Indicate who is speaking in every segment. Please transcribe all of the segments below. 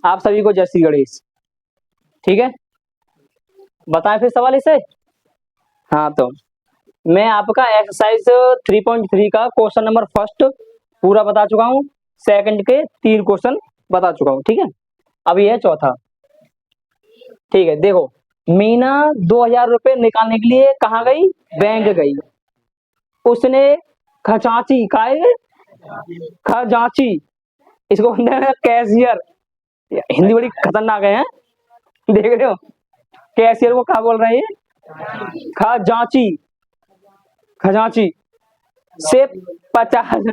Speaker 1: आप सभी को जय श्री गणेश। ठीक है, बताएं फिर सवाल इसे। हाँ, तो मैं आपका एक्सरसाइज 3.3 का क्वेश्चन नंबर फर्स्ट पूरा बता चुका हूँ। सेकंड के 3 क्वेश्चन बता चुका हूँ। ठीक है, अब ये है चौथा। ठीक है, देखो, मीना 2000 रुपये निकालने के लिए कहाँ गई? बैंक गई। उसने खचाची खाए, खजांची, इसको बोलते हैं कैशियर। हिंदी बड़ी खतरनाक है, देख रहे हो? कैशियर को क्या बोल रहे हैं? खजांची, खजांची से 50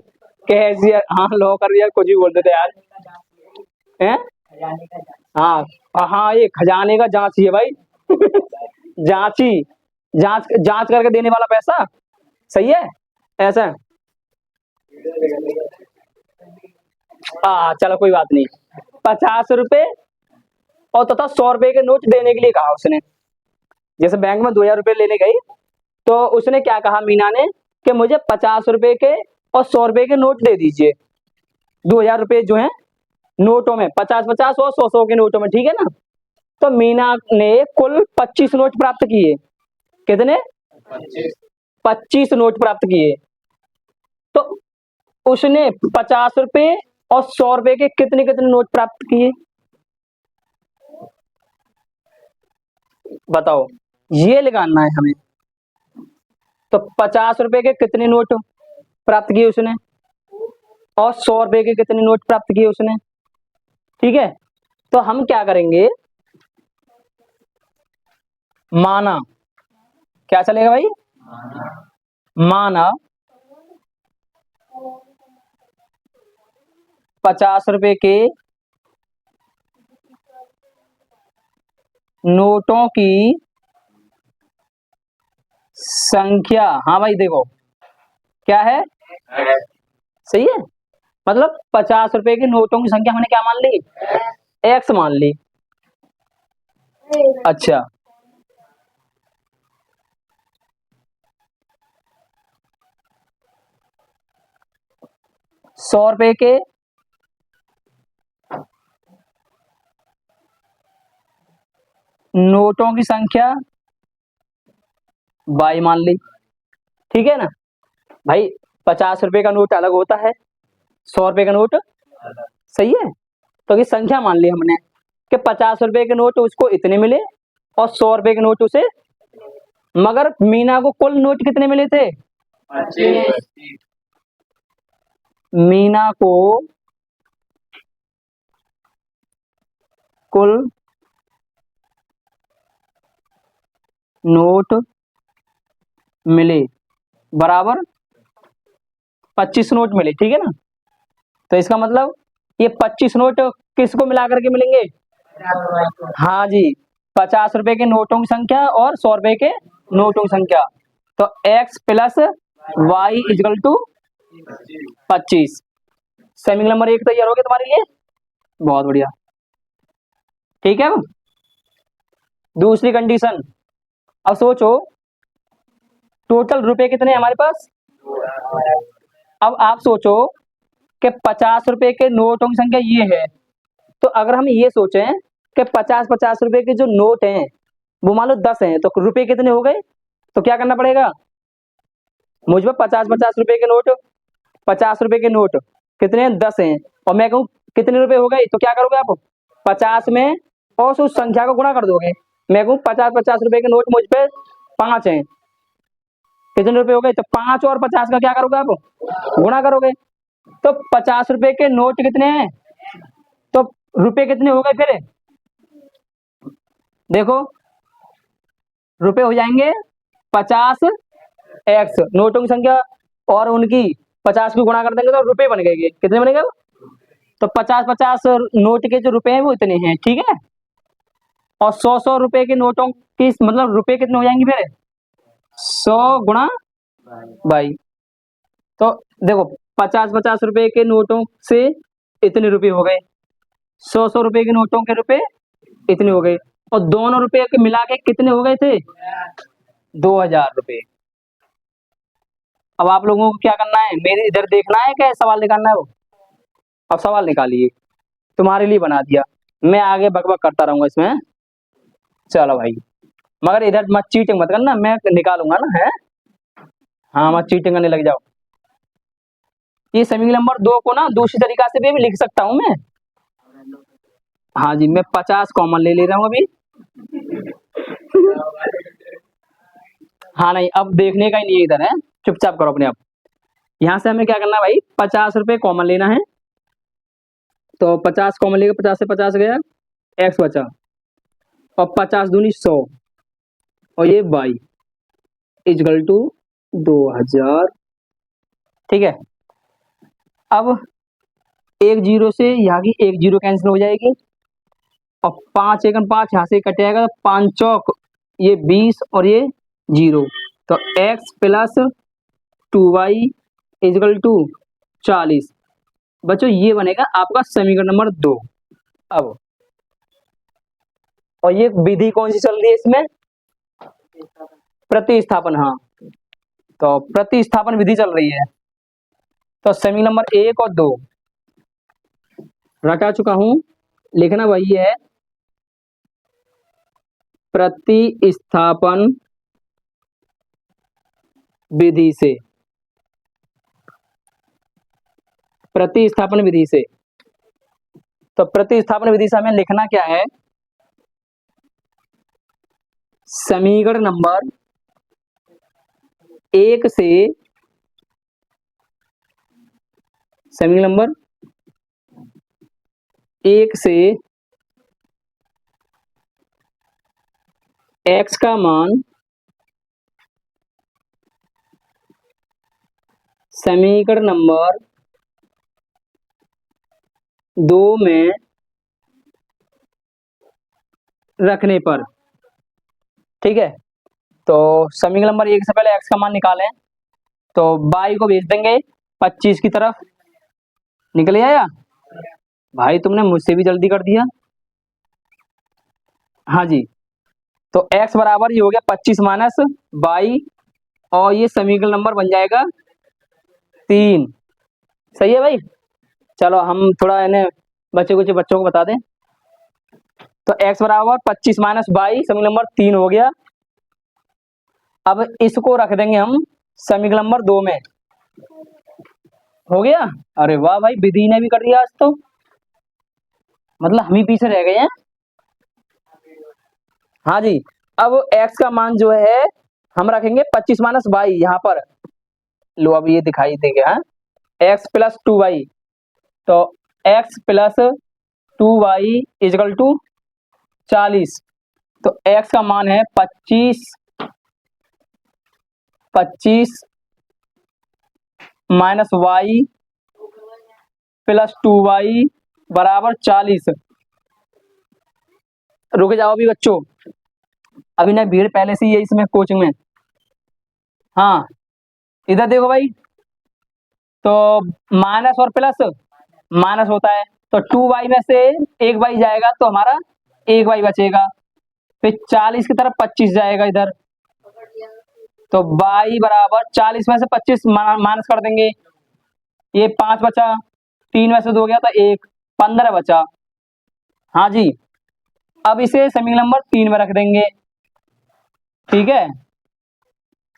Speaker 1: कैशियर, हाँ लॉकर यार कुछ भी बोल देते यार हैं। हाँ हाँ, ये खजाने का जांची है भाई। जांची, जांच जांच करके देने वाला पैसा, सही है ऐसा। चलो कोई बात नहीं। 50 रुपए और तथा 100 रुपए के नोट देने के लिए कहा उसने। जैसे बैंक में 2000 रुपए लेने गई, तो उसने क्या कहा मीना ने कि मुझे 50 रुपए के और 100 रुपए के नोट दे दीजिए। 2000 रुपए जो है नोटों में, 50-50 और 100-100 के नोटों में, ठीक है ना। तो मीना ने कुल 25 नोट प्राप्त किए। कितने? 25 नोट प्राप्त किए। तो उसने 50 रुपए और 100 रुपए के कितने कितने नोट प्राप्त किए, बताओ, ये लगाना है हमें। तो 50 रुपए के कितने नोट प्राप्त किए उसने, और 100 रुपए के कितने नोट प्राप्त किए उसने। ठीक है, तो हम क्या करेंगे, माना, क्या चलेगा भाई? माना 50 रुपए के नोटों की संख्या, हाँ भाई देखो क्या है, सही है। मतलब 50 रुपए के नोटों की संख्या हमने क्या मान ली? एक्स मान ली। अच्छा, 100 रुपए के नोटों की संख्या बाई मान ली। ठीक है ना भाई, 50 रुपए का नोट अलग होता है, 100 रुपए का नोट, सही है। तो ये संख्या मान ली हमने कि 50 रुपए के नोट उसको इतने मिले और 100 रुपए के नोट उसे, मगर मीना को कुल नोट कितने मिले थे? मीना को कुल नोट मिले बराबर 25 नोट मिले। ठीक है ना, तो इसका मतलब ये 25 नोट किसको मिला करके मिलेंगे? हाँ जी, 50 रुपए के नोटों की संख्या और 100 रुपए के नोटों की संख्या। तो x plus Y equal to 25। सेमिंग नंबर 1 तैयार हो गया तुम्हारे लिए, बहुत बढ़िया। ठीक है, दूसरी कंडीशन, अब सोचो टोटल रुपए कितने हैं हमारे पास। अब आप सोचो कि 50 रुपए के नोटों की संख्या ये है, तो अगर हम ये सोचें कि 50-50 रुपए के जो नोट हैं वो मान लो 10 हैं, तो रुपए कितने हो गए? तो क्या करना पड़ेगा, मुझ पर 50-50 रुपए के नोट, 50 रुपए के नोट कितने हैं? 10 हैं, और मैं कहूँ कितने रुपए हो गए, तो क्या करोगे आप? 50 में और उस संख्या को गुणा कर दोगे। मैं कहूँ 50-50 रुपए के नोट मुझ पे 5 हैं, कितने रुपए हो गए? तो 5 और 50 का क्या करोगे आप? गुणा करोगे। तो 50 रुपए के नोट कितने हैं, तो रुपए कितने हो गए फिर? देखो रुपए हो जाएंगे 50x नोटों की संख्या और उनकी 50 की गुणा कर देंगे तो रुपए बन गए। कितने बनेगा? तो 50-50 नोट के जो रुपए हैं वो इतने हैं। ठीक है, और 100-100 रुपए के नोटों की मतलब रुपए कितने हो जाएंगे फिर? 100 गुणा बाई। तो देखो 50-50 रुपए के नोटों से इतने रुपए हो गए, 100-100 रुपए के नोटों के रुपए इतने हो गए, और दोनों रुपए के मिला के कितने हो गए थे? 2000 रुपए। अब आप लोगों को क्या करना है, मेरे इधर देखना है क्या सवाल निकालना है वो। अब सवाल निकालिए, तुम्हारे लिए बना दिया। मैं आगे बकबक करता रहूंगा इसमें। चलो भाई, मगर इधर मत चीटिंग मत करना, मैं निकालूंगा ना है। हाँ, मत चीटिंग करने लग जाओ। ये समीकरण नंबर 2 को ना दूसरी तरीका से भी लिख सकता हूँ मैं। हाँ जी, मैं 50 कॉमन ले ले रहा हूँ अभी। हाँ नहीं, अब देखने का ही नहीं है इधर है, चुपचाप करो अपने आप। यहाँ से हमें क्या करना है भाई, 50 रुपये कॉमन लेना है। तो 50 कॉमन लेगा, 50 से 50 गया, एक्स बचा, और 50 दूनी 100, और ये बाई इजकल टू 2000। ठीक है, अब एक जीरो से यहाँ की एक जीरो कैंसिल हो जाएगी, और 5 एकम 5 यहाँ से कट जाएगा, तो 5 चौक ये 20 और ये 0, तो x plus 2y is equal to 40। बच्चों ये बनेगा आपका समीकरण नंबर 2। अब और ये विधि कौन सी चल रही है इसमें, प्रतिस्थापन। हाँ, तो प्रतिस्थापन विधि चल रही है। तो समीकरण नंबर 1 और 2 रटा चुका हूं, लिखना वही है, प्रतिस्थापन विधि से, प्रतिस्थापन विधि से। तो प्रतिस्थापन विधि से हमें लिखना क्या है, समीकरण नंबर 1 से, समीकरण नंबर 1 से x का मान समीकरण नंबर 2 में रखने पर। ठीक है, तो समीकरण नंबर 1 से पहले x का मान निकालें, तो y को भेज देंगे 25 की तरफ। निकल आया भाई, तुमने मुझसे भी जल्दी कर दिया। हाँ जी, तो x बराबर ये हो गया 25 माइनस y, और ये समीकरण नंबर बन जाएगा 3। सही है भाई। चलो हम थोड़ा इन्हें बच्चों को बता दें। तो x बराबर 25 माइनस y समीकरण नंबर 3 हो गया। अब इसको रख देंगे हम समीकरण नंबर 2 में। हो गया। अरे वाह भाई, विधि ने भी कर दिया आज तो, मतलब हम ही पीछे रह गए हैं। हाँ जी, अब x का मान जो है हम रखेंगे 25 माइनस वाई यहाँ पर। लो अब ये दिखाई देगा, x प्लस 2y, तो x plus 2y is equal to 40। तो x का मान है 25 माइनस वाई प्लस 2y बराबर 40। रुक जाओ अभी बच्चों, अभी ना भीड़ पहले से ही है इसमें कोचिंग में। हाँ, इधर देखो भाई, तो माइनस और प्लस माइनस होता है, तो 2y में से एक y जाएगा तो हमारा एक y बचेगा, फिर 40 की तरफ 25 जाएगा इधर, तो y बराबर 40 में से 25 माइनस कर देंगे, ये 5 बचा, 3 में से 2 गया तो 1, 15 बचा। हाँ जी, अब इसे समीकरण नंबर 3 में रख देंगे। ठीक है,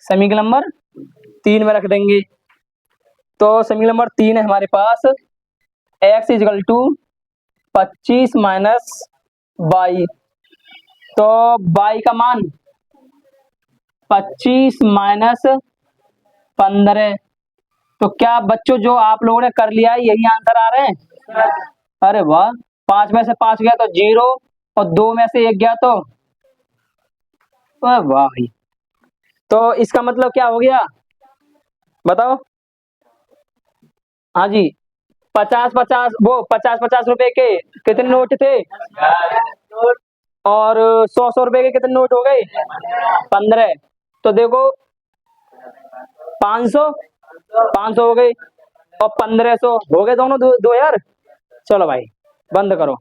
Speaker 1: समीकरण नंबर 3 में रख देंगे, तो समीकरण नंबर 3 है हमारे पास, x equal to 25 minus Y, तो y का मान 25 माइनस 15। तो क्या बच्चों जो आप लोगों ने कर लिया है यही आंसर आ रहे हैं। अरे वाह, 5 में से 5 गया तो 0, और 2 में से 1 गया तो वाह भाई। तो इसका मतलब क्या हो गया बताओ। हाँ जी, 50-50 वो 50-50 रुपए के कितने नोट थे, और 100-100 रुपए के कितने नोट हो गए, 15। तो देखो 500 हो गए, और 1500 हो गए, दोनों 2000। चलो भाई बंद करो।